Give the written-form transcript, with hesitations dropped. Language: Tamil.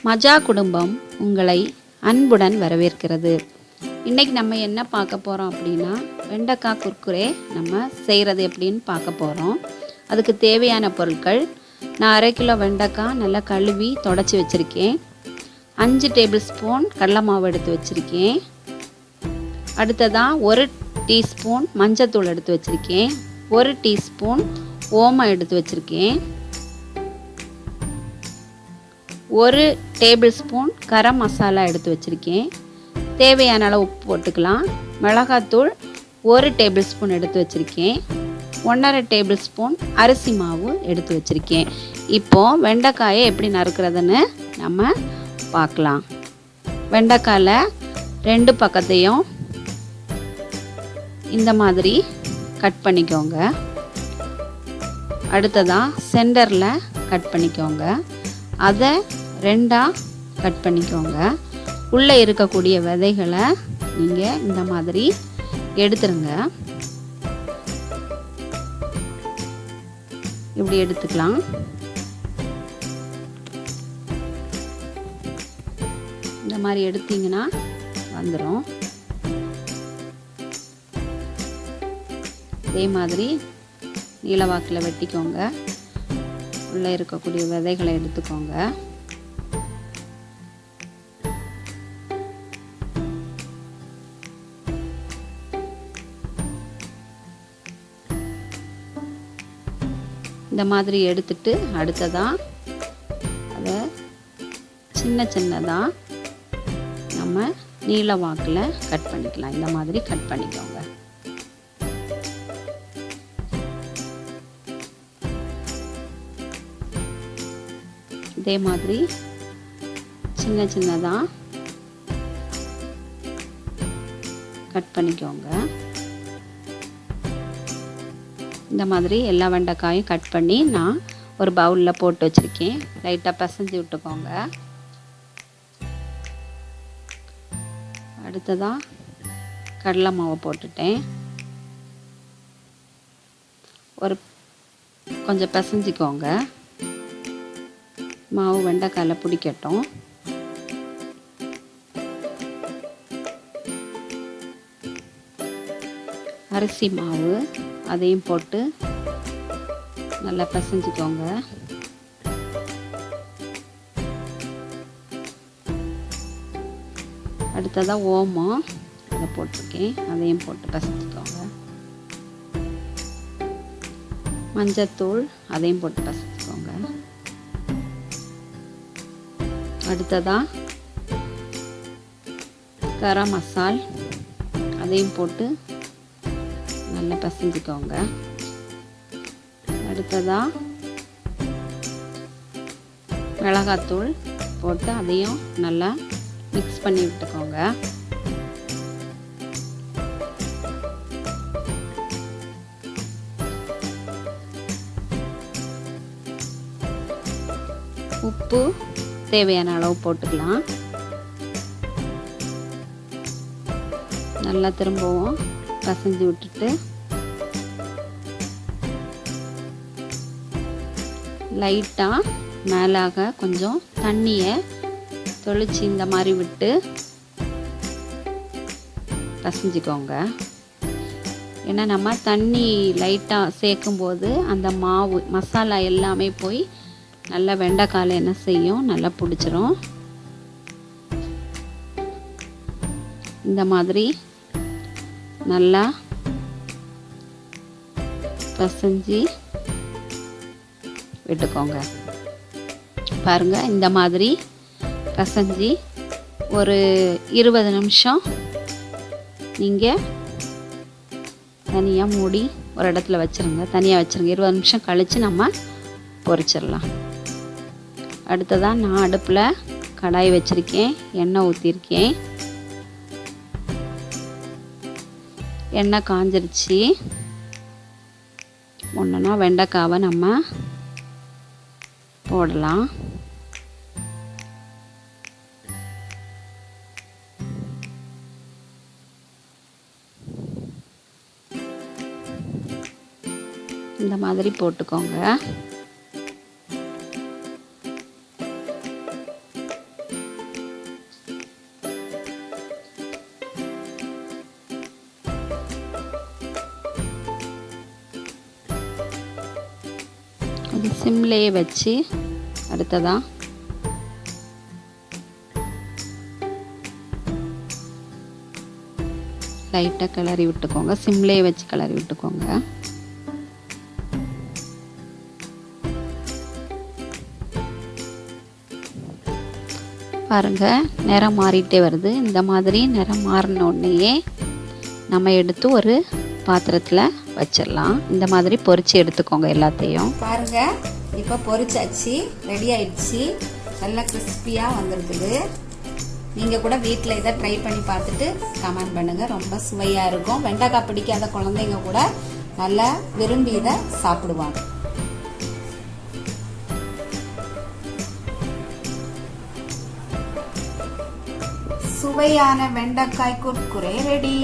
மஜா குடும்பம் உங்களை அன்புடன் வரவேற்கிறது. இன்றைக்கி நம்ம என்ன பார்க்க போகிறோம் அப்படின்னா, வெண்டைக்காய் குர்குரே நம்ம செய்கிறது எப்படின்னு பார்க்க போகிறோம். அதுக்கு தேவையான பொருட்கள், நான் 1/2 கிலோ வெண்டைக்காய் நல்லா கழுவி தொடச்சி வச்சுருக்கேன். 5 டேபிள் ஸ்பூன் கடலை மாவு எடுத்து வச்சுருக்கேன். அடுத்ததாக 1 டீஸ்பூன் மஞ்சத்தூள் எடுத்து வச்சுருக்கேன். 1 டீஸ்பூன் ஓமம் எடுத்து வச்சுருக்கேன். 1 டேபிள் ஸ்பூன் கரம் மசாலா எடுத்து வச்சுருக்கேன். தேவையான அளவு உப்பு போட்டுக்கலாம். மிளகாத்தூள் 1 டேபிள் ஸ்பூன் எடுத்து வச்சுருக்கேன். 1/2 டேபிள் ஸ்பூன் அரிசி மாவு எடுத்து வச்சுருக்கேன். இப்போது வெண்டைக்காயை எப்படி நறுக்கிறதுன்னு நம்ம பார்க்கலாம். வெண்டைக்காயில் 2 பக்கத்தையும் இந்த மாதிரி கட் பண்ணிக்கோங்க. அடுத்ததாக சென்டரில் கட் பண்ணிக்கோங்க. அதை 2ஆக கட் பண்ணிக்கோங்க. உள்ளே இருக்கக்கூடிய விதைகளை நீங்கள் இந்த மாதிரி எடுத்துருங்க. இப்படி எடுத்துக்கலாம். இந்த மாதிரி எடுத்தீங்கன்னா வந்துடும். இதே மாதிரி நீளவாக்கில் வெட்டிக்கோங்க. உள்ளே இருக்கக்கூடிய விதைகளை எடுத்துக்கோங்க. இந்த மாதிரி எடுத்துட்டு அடுத்ததாக அதை சின்ன சின்னதாக நம்ம நீல வாக்கில் கட் பண்ணிக்கலாம். இந்த மாதிரி கட் பண்ணிக்கோங்க. இதே மாதிரி சின்ன சின்னதாக கட் பண்ணிக்கோங்க. இந்த மாதிரி எல்லா வெண்டைக்காயும் கட் பண்ணி நான் ஒரு பவுலில் போட்டு வச்சுருக்கேன். லைட்டாக பிசைஞ்சு விட்டுக்கோங்க. அடுத்ததாக கடலை மாவை போட்டுட்டேன். கொஞ்சம் பிசைஞ்சிக்கோங்க. மாவு வெண்டைக்காயில் பிடிக்கட்டும். அரிசி மாவு அதையும் போட்டு நல்லா பிசைஞ்சிக்கோங்க. அடுத்ததாக ஓமம் அதை போட்டிருக்கேன். அதையும் போட்டு பிசைஞ்சிக்கோங்க. மஞ்சத்தூள் அதையும் போட்டு பிசைஞ்சிக்கோங்க. அடுத்ததாக கரம் மசால் அதையும் போட்டு நல்லா பிசைஞ்சிக்கோங்க. அடுத்ததாக மிளகாத்தூள் போட்டு அதையும் நல்லா மிக்ஸ் பண்ணி விட்டுக்கோங்க. உப்பு தேவையான அளவு போட்டுக்கலாம். நல்லா திரும்பவும் பிசைஞ்சு விட்டுட்டு லைட்டாக மேலாக கொஞ்சம் தண்ணியை தொளிச்சு இந்த மாதிரி விட்டு பிசைஞ்சிக்கோங்க. ஏன்னா நம்ம தண்ணி லைட்டாக சேர்க்கும்போது அந்த மாவு மசாலா எல்லாமே போய் நல்லா வெண்டைக்காயில் என்ன செய்யும், நல்லா பிடிச்சிரும். இந்த மாதிரி நல்லா பிசைஞ்சு விட்டுக்கோங்க. பாருங்கள், இந்த மாதிரி பிசைஞ்சு ஒரு 20 நிமிஷம் நீங்கள் தனியாக மூடி ஒரு இடத்துல வச்சுருங்க. தனியாக வச்சுருங்க. 20 நிமிஷம் கழித்து நம்ம பொரிச்சிடலாம். அடுத்ததாக நான் அடுப்பில் கடாய் வச்சுருக்கேன். எண்ணெய் ஊற்றிருக்கேன். எண்ணெய் காஞ்சிருச்சு. ஒன்றுனா வெண்டைக்காவை நம்ம போடலாம். இந்த மாதிரி போட்டுக்கோங்க. இது சிம்லேயே வச்சு அடுத்ததாக லைட்டாக கிளறி விட்டுக்கோங்க. சிம்லேயே வச்சு கிளறி விட்டுக்கோங்க. பாருங்கள், நிறம் மாறிட்டே வருது. இந்த மாதிரி நிறம் மாறின உடனேயே நம்ம எடுத்து ஒரு பாத்திரத்தில் வச்சிடலாம். இந்த மாதிரி பொரிச்சு எடுத்துக்கோங்க எல்லாத்தையும். பாருங்கள், இப்போ பொரிச்சாச்சு, ரெடி ஆயிடுச்சு. நல்லா கிறிஸ்பியாக வந்துருக்குது. நீங்கள் கூட வீட்டில் இதை ட்ரை பண்ணி பார்த்துட்டு கமெண்ட் பண்ணுங்கள். ரொம்ப சுவையாக இருக்கும். வெண்டைக்காய் பிடிக்காத குழந்தைங்க கூட நல்லா விரும்பி இதை சாப்பிடுவாங்க. சுவையான வெண்டைக்காய் குர்குரே ரெடி.